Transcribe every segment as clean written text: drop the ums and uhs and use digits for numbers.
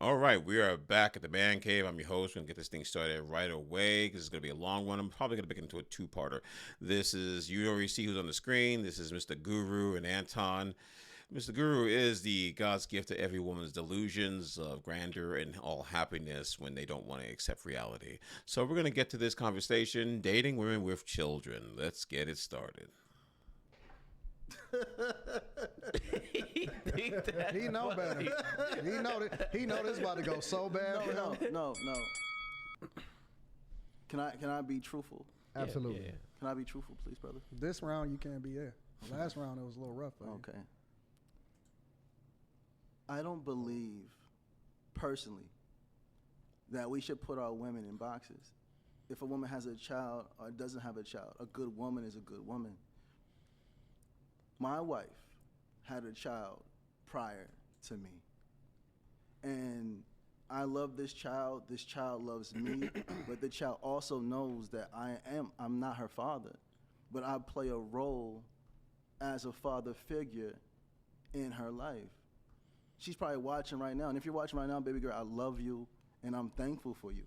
All right, we are back at the Man Cave. I'm your host. We're going to get this thing started right away because it's going to be a long one. I'm probably going to make it into a two-parter. This is, you already see who's on the screen. This is Mr. Guru and Anton. Mr. Guru is the God's gift to every woman's delusions of grandeur and all happiness when they don't want to accept reality. So we're going to get to this conversation, dating women with children. Let's get it started. He know better. He know this about to go so bad. No. Can I be truthful? Absolutely. Yeah. Can I be truthful, please, brother? This round you can't be there. Last round it was a little rough for you. Okay. I don't believe, personally, that we should put our women in boxes. If a woman has a child or doesn't have a child, a good woman is a good woman. My wife had a child prior to me. And I love this child loves me, but the child also knows that I'm not her father, but I play a role as a father figure in her life. She's probably watching right now, and if you're watching right now, baby girl, I love you, and I'm thankful for you.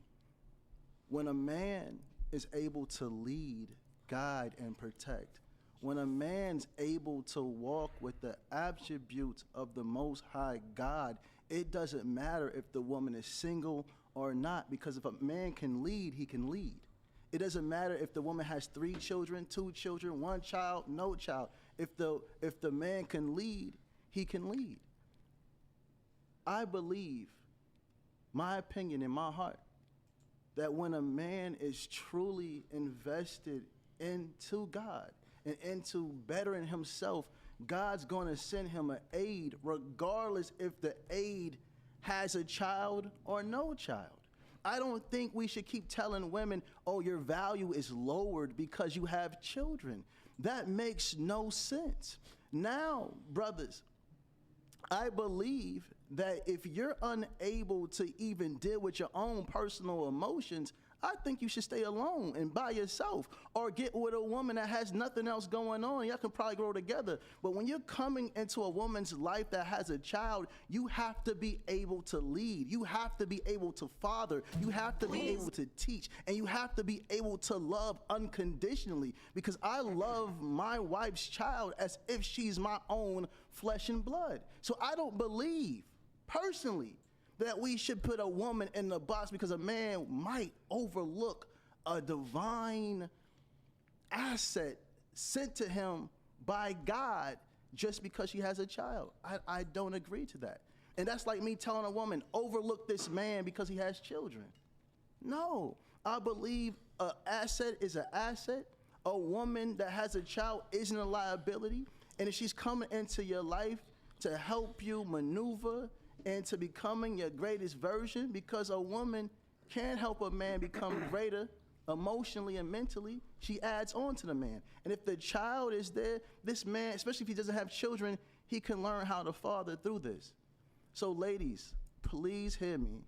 When a man is able to lead, guide, and protect, when a man's able to walk with the attributes of the Most High God, it doesn't matter if the woman is single or not, because if a man can lead, he can lead. It doesn't matter if the woman has 3 children, 2 children, 1 child, no child. If the man can lead, he can lead. I believe, my opinion in my heart, that when a man is truly invested into God and into bettering himself, God's going to send him an aid regardless if the aid has a child or no child. I don't think we should keep telling women, oh, your value is lowered because you have children. That makes no sense. Now, brothers, I believe that if you're unable to even deal with your own personal emotions, I think you should stay alone and by yourself, or get with a woman that has nothing else going on. Y'all can probably grow together. But when you're coming into a woman's life that has a child, you have to be able to lead. You have to be able to father. You have to be able to teach. And you have to be able to love unconditionally, because I love my wife's child as if she's my own flesh and blood. So I don't believe, personally, that we should put a woman in the box because a man might overlook a divine asset sent to him by God just because she has a child. I don't agree to that. And that's like me telling a woman, overlook this man because he has children. No, I believe an asset is an asset. A woman that has a child isn't a liability. And if she's coming into your life to help you maneuver into becoming your greatest version, because a woman can help a man become greater emotionally and mentally, she adds on to the man. And if the child is there, this man, especially if he doesn't have children, he can learn how to father through this. So ladies, please hear me.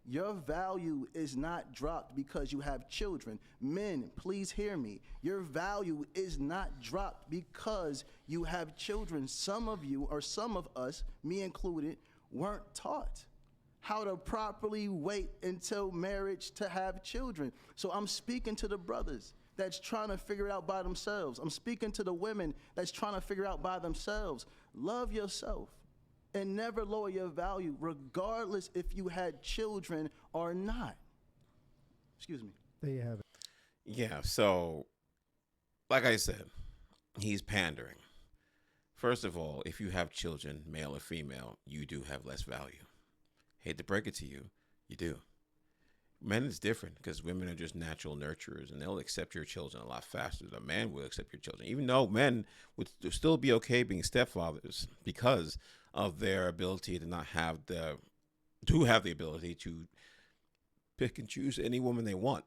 Your value is not dropped because you have children. Men, please hear me. Your value is not dropped because you have children. Some of you, or some of us, me included, weren't taught how to properly wait until marriage to have children. So I'm speaking to the brothers that's trying to figure it out by themselves. I'm speaking to the women that's trying to figure out by themselves. Love yourself and never lower your value, regardless if you had children or not. Excuse me. There you have it. Yeah, so, like I said, he's pandering. First of all, if you have children, male or female, you do have less value. Hate to break it to you, you do. Men is different because women are just natural nurturers, and they'll accept your children a lot faster than a man will accept your children. Even though men would still be okay being stepfathers because of their ability to have the ability to pick and choose any woman they want.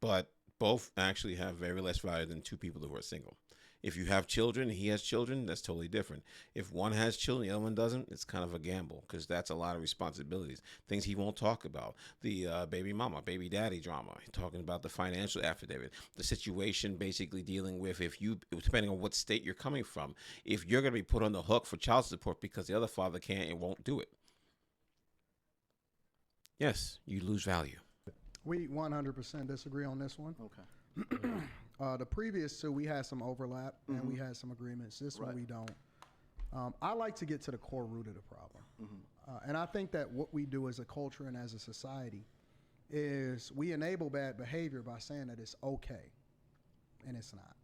But both actually have very less value than 2 people who are single. If you have children, he has children, that's totally different. If one has children, the other one doesn't, it's kind of a gamble because that's a lot of responsibilities. Things he won't talk about. The baby mama, baby daddy drama. Talking about the financial affidavit. The situation basically dealing with depending on what state you're coming from, if you're going to be put on the hook for child support because the other father can't and won't do it. yes, you lose value. We 100% disagree on this one. Okay. The previous two, we had some overlap and we had some agreements. This one, we don't. I like to get to the core root of the problem. And I think that what we do as a culture and as a society is we enable bad behavior by saying that it's okay. And it's not.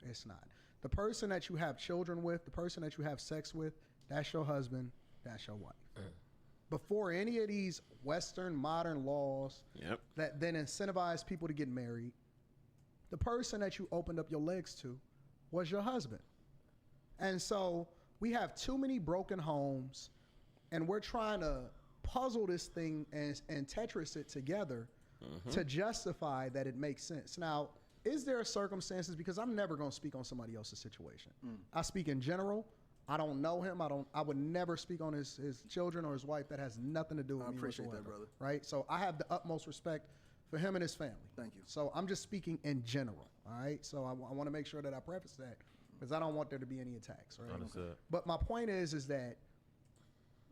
It's not. The person that you have children with, the person that you have sex with, that's your husband, that's your wife. Before any of these Western modern laws that then incentivize people to get married, the person that you opened up your legs to was your husband. And so we have too many broken homes, and we're trying to puzzle this thing and Tetris it together to justify that it makes sense. Now, is there circumstances, because I'm never going to speak on somebody else's situation. I speak in general. I don't know him. I would never speak on his children or his wife. That has nothing to do with me. I appreciate whatsoever, that, brother. Right? So I have the utmost respect for him and his family. Thank you. So I'm just speaking in general. All right? So I want to make sure that I preface that because I don't want there to be any attacks. Right? Understood. But my point is that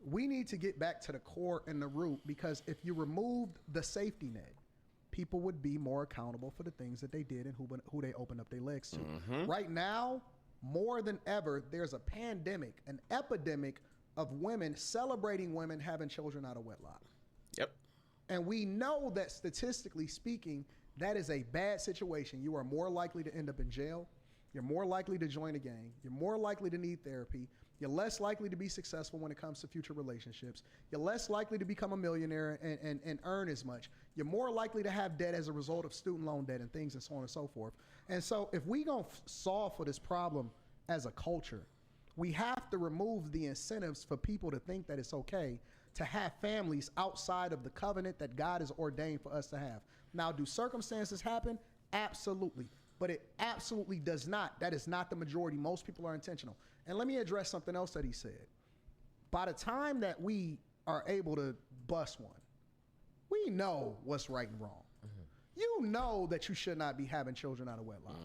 we need to get back to the core and the root, because if you removed the safety net, people would be more accountable for the things that they did and who they opened up their legs to. Right now, more than ever, there's a pandemic, an epidemic of women celebrating women having children out of wedlock. Yep. And we know that statistically speaking, that is a bad situation. You are more likely to end up in jail. You're more likely to join a gang. You're more likely to need therapy. You're less likely to be successful when it comes to future relationships. You're less likely to become a millionaire and earn as much. You're more likely to have debt as a result of student loan debt and things and so on and so forth. And so if we gonna solve for this problem as a culture, we have to remove the incentives for people to think that it's okay to have families outside of the covenant that God has ordained for us to have. Now, do circumstances happen? Absolutely. But it absolutely does not. That is not the majority. Most people are intentional. And let me address something else that he said. By the time that we are able to bust one, we know what's right and wrong. You know that you should not be having children out of wedlock.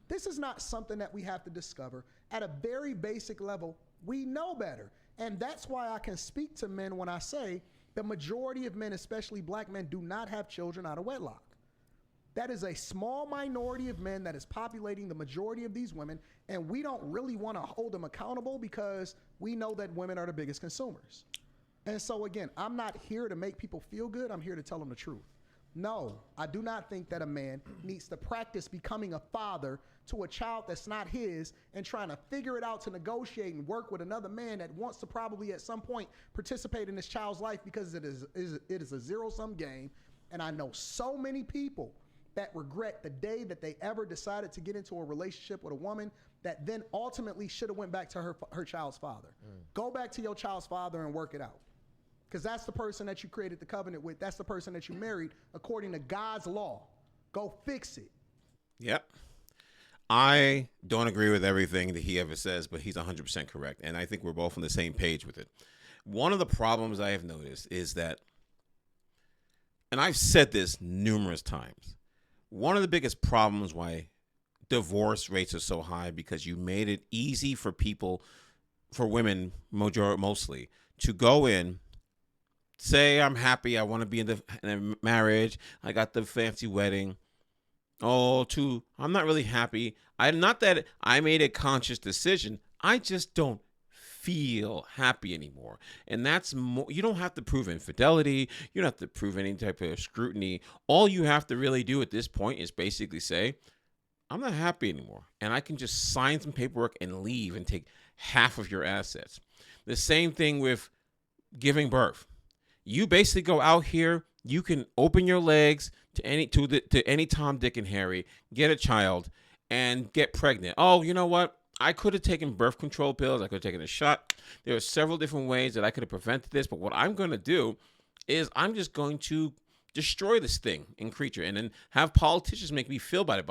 This is not something that we have to discover. At a very basic level, we know better. And that's why I can speak to men when I say the majority of men, especially black men, do not have children out of wedlock. That is a small minority of men that is populating the majority of these women, and we don't really want to hold them accountable because we know that women are the biggest consumers. And so again, I'm not here to make people feel good. I'm here to tell them the truth. No, I do not think that a man needs to practice becoming a father to a child that's not his and trying to figure it out to negotiate and work with another man that wants to probably at some point participate in this child's life, because it is a zero-sum game. And I know so many people that regret the day that they ever decided to get into a relationship with a woman that then ultimately should have went back to her child's father. Go back to your child's father and work it out. Because that's the person that you created the covenant with. That's the person that you married according to God's law. Go fix it. Yep. I don't agree with everything that he ever says, but he's 100% correct. And I think we're both on the same page with it. One of the problems I have noticed is that, and I've said this numerous times, one of the biggest problems why divorce rates are so high, because you made it easy for people, for women mostly, to go in, say, I'm happy, I want to be in a marriage, I got the fancy wedding. I'm not really happy. Not that I made a conscious decision, I just don't feel happy anymore. And that's you don't have to prove infidelity. You don't have to prove any type of scrutiny. All you have to really do at this point is basically say, I'm not happy anymore. And I can just sign some paperwork and leave and take half of your assets. The same thing with giving birth. You basically go out here, you can open your legs to any Tom, Dick, and Harry, get a child, and get pregnant. Oh, you know what? I could have taken birth control pills. I could have taken a shot. There are several different ways that I could have prevented this. But what I'm going to do is I'm just going to destroy this thing and creature, and then have politicians make me feel better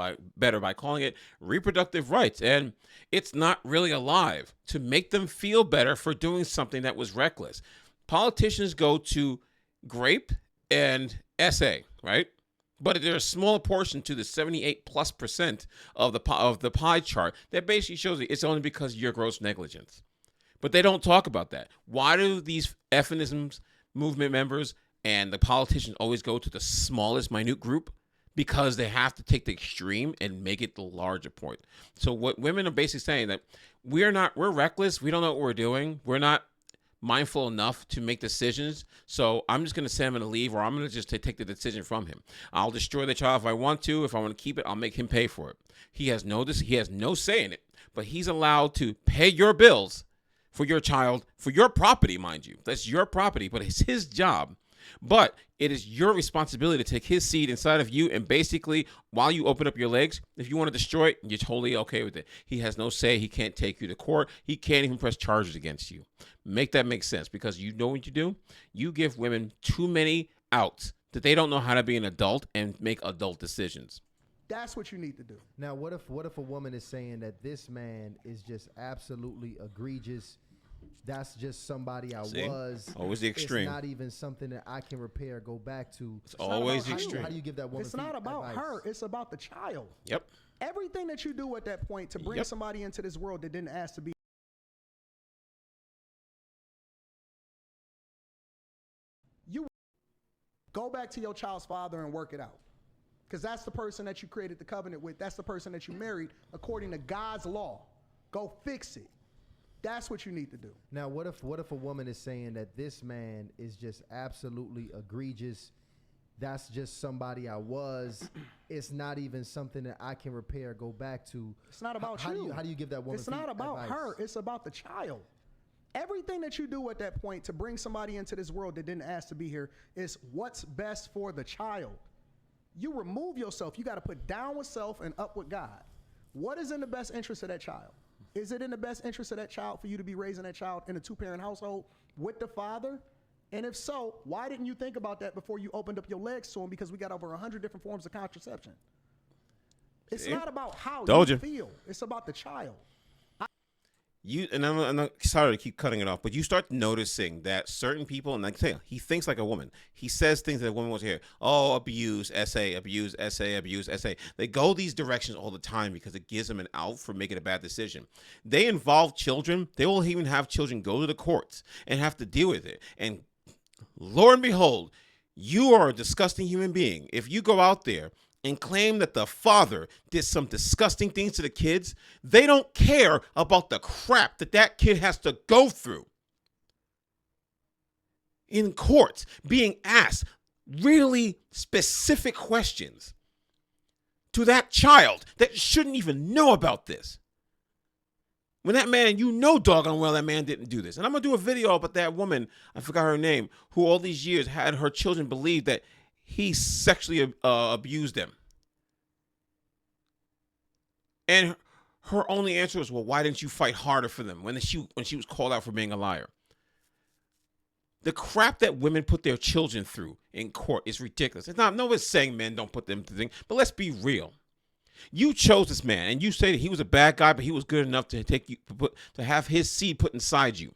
by calling it reproductive rights. And it's not really alive to make them feel better for doing something that was reckless. Politicians go to grape and SA, right? But there's a smaller portion to the 78+% of the pie chart that basically shows it's only because of your gross negligence. But they don't talk about that. Why do these feminism movement members And the politicians always go to the smallest, minute group because they have to take the extreme and make it the larger point. So what women are basically saying that we're reckless. We don't know what we're doing. We're not mindful enough to make decisions. So I'm just going to send him to leave, or I'm going to just take the decision from him. I'll destroy the child if I want to. If I want to keep it, I'll make him pay for it. He has no say in it, but he's allowed to pay your bills for your child, for your property, mind you. That's your property, but it's his job. But it is your responsibility to take his seed inside of you, and basically, while you open up your legs, if you want to destroy it, you're totally okay with it. He has no say. He can't take you to court. He can't even press charges against you. Make that make sense, because you know what you do? You give women too many outs that they don't know how to be an adult and make adult decisions. That's what you need to do. Now, what if a woman is saying that this man is just absolutely egregious? That's just somebody I was. Always the extreme. It's not even something that I can repair, go back to. It's always the extreme. How do you give that woman It's not about advice? her. It's about the child. Yep. Everything that you do at that point to bring somebody into this world that didn't ask to be. You go back to your child's father and work it out. Because that's the person that you created the covenant with. That's the person that you married according to God's law. Go fix it. That's what you need to do. Now, what if a woman is saying that this man is just absolutely egregious? That's just somebody I was. It's not even something that I can repair, go back to. It's not about you. How do you give that woman It's not about advice? her. It's about the child. Everything that you do at that point to bring somebody into this world that didn't ask to be here is what's best for the child. You remove yourself. You got to put down with self and up with God. What is in the best interest of that child? Is it in the best interest of that child for you to be raising that child in a two-parent household with the father? And if so, why didn't you think about that before you opened up your legs to him? Because we got over 100 different forms of contraception. It's not about how you feel. It's about the child. I'm not sorry to keep cutting it off, but you start noticing that certain people, and like I say, he thinks like a woman. He says things that a woman wants to hear. Oh, abuse, essay, abuse, essay, abuse, essay. They go these directions all the time because it gives them an out for making a bad decision. They involve children. They will even have children go to the courts and have to deal with it. And lo and behold, you are a disgusting human being. If you go out there and claim that the father did some disgusting things to the kids, they don't care about the crap that kid has to go through in court, being asked really specific questions to that child that shouldn't even know about this. When that man, you know doggone well that man didn't do this. And I'm going to do a video about that woman, I forgot her name, who all these years had her children believe that he sexually abused them. And her only answer was, well, why didn't you fight harder for them when she was called out for being a liar? The crap that women put their children through in court is ridiculous. It's not, nobody's saying men don't put them through things, but let's be real. You chose this man, and you say that he was a bad guy, but he was good enough to to have his seed put inside you.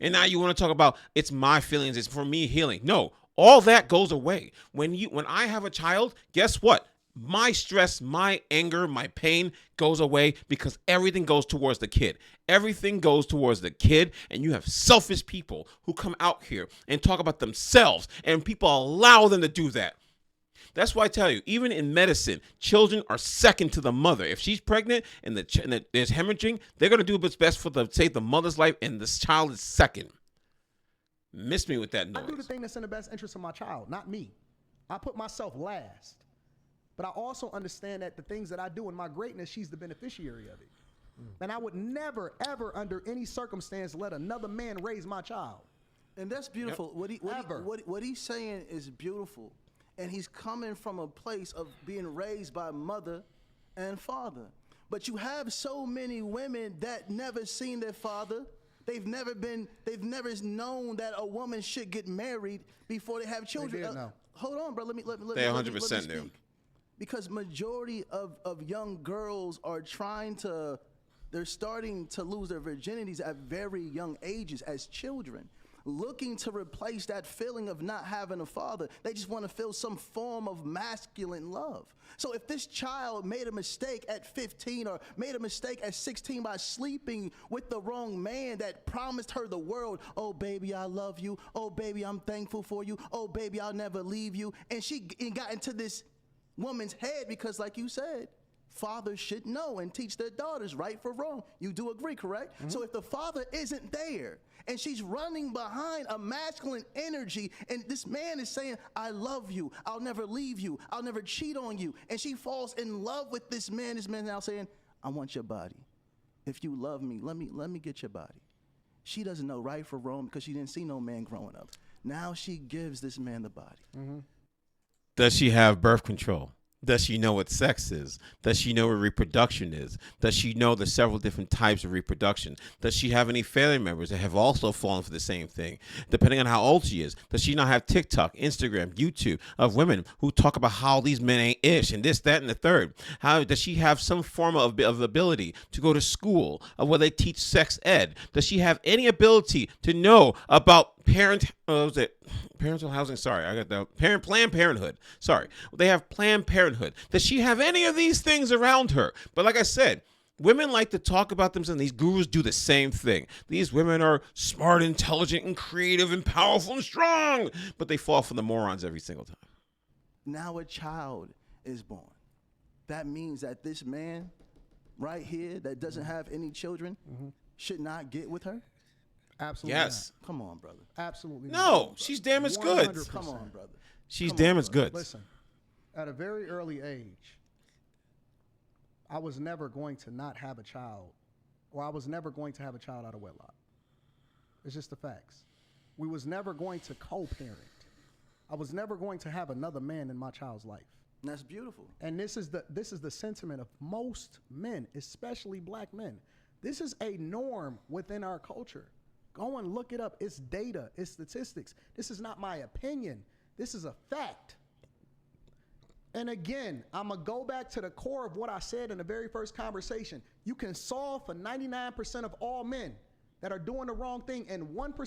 And now you want to talk about it's my feelings, it's for me healing. No. All that goes away. When I have a child, guess what? My stress, my anger, my pain goes away because everything goes towards the kid. Everything goes towards the kid, and you have selfish people who come out here and talk about themselves, and people allow them to do that. That's why I tell you, even in medicine, children are second to the mother. If she's pregnant and there's hemorrhaging, they're going to do what's best for the mother's life, and this child is second. Miss me with that noise. I do the thing that's in the best interest of my child, not me. I put myself last. But I also understand that the things that I do in my greatness, she's the beneficiary of it. And I would never, ever, under any circumstance, let another man raise my child. And that's beautiful. Yep. What he's saying is beautiful. And he's coming from a place of being raised by mother and father. But you have so many women that never seen their father. They've never known that a woman should get married before they have children. They did, no. Hold on, bro. Let me 100% knew. Because majority of young girls are they're starting to lose their virginities at very young ages as children. looking to replace that feeling of not having a father. They just want to feel some form of masculine love. So if this child made a mistake at 15 or made a mistake at 16 by sleeping with the wrong man that promised her the world, oh, baby, I love you. Oh, baby, I'm thankful for you. Oh, baby, I'll never leave you. And she got into this woman's head because, like you said, fathers should know and teach their daughters right for wrong. You do agree, correct? Mm-hmm. So if the father isn't there and she's running behind a masculine energy and this man is saying, I love you, I'll never leave you, I'll never cheat on you, and she falls in love with this man now saying, I want your body. If you love me, let me get your body. She doesn't know right for wrong because she didn't see no man growing up. Now she gives this man the body. Mm-hmm. Does she have birth control? Does she know what sex is? Does she know what reproduction is? Does she know the several different types of reproduction? Does she have any family members that have also fallen for the same thing? Depending on how old she is, does she not have TikTok, Instagram, YouTube of women who talk about how these men ain't ish and this, that, and the third? How does she have some form of ability to go to school where they teach sex ed? Does she have any ability to know about parental housing? Sorry, I got the Planned Parenthood. Sorry, they have Planned Parenthood. Does she have any of these things around her? But like I said, women like to talk about themselves, and these gurus do the same thing. These women are smart, intelligent, and creative, and powerful, and strong, but they fall for the morons every single time. Now a child is born. That means that this man right here that doesn't have any children should not get with her? Absolutely. Yes. Not. Come on, brother. Absolutely. No, not. she's damn as good. 100%. Come on, brother. She's Come damn on, as brother. good. Listen, at a very early age, I was never going to not have a child, or I was never going to have a child out of wedlock. It's just the facts. We was never going to co-parent. I was never going to have another man in my child's life. And that's beautiful. And this is the sentiment of most men, especially black men. This is a norm within our culture. Go and look it up. It's data. It's statistics. This is not my opinion. This is a fact. And again, I'm going to go back to the core of what I said in the very first conversation. You can solve for 99% of all men that are doing the wrong thing and 1%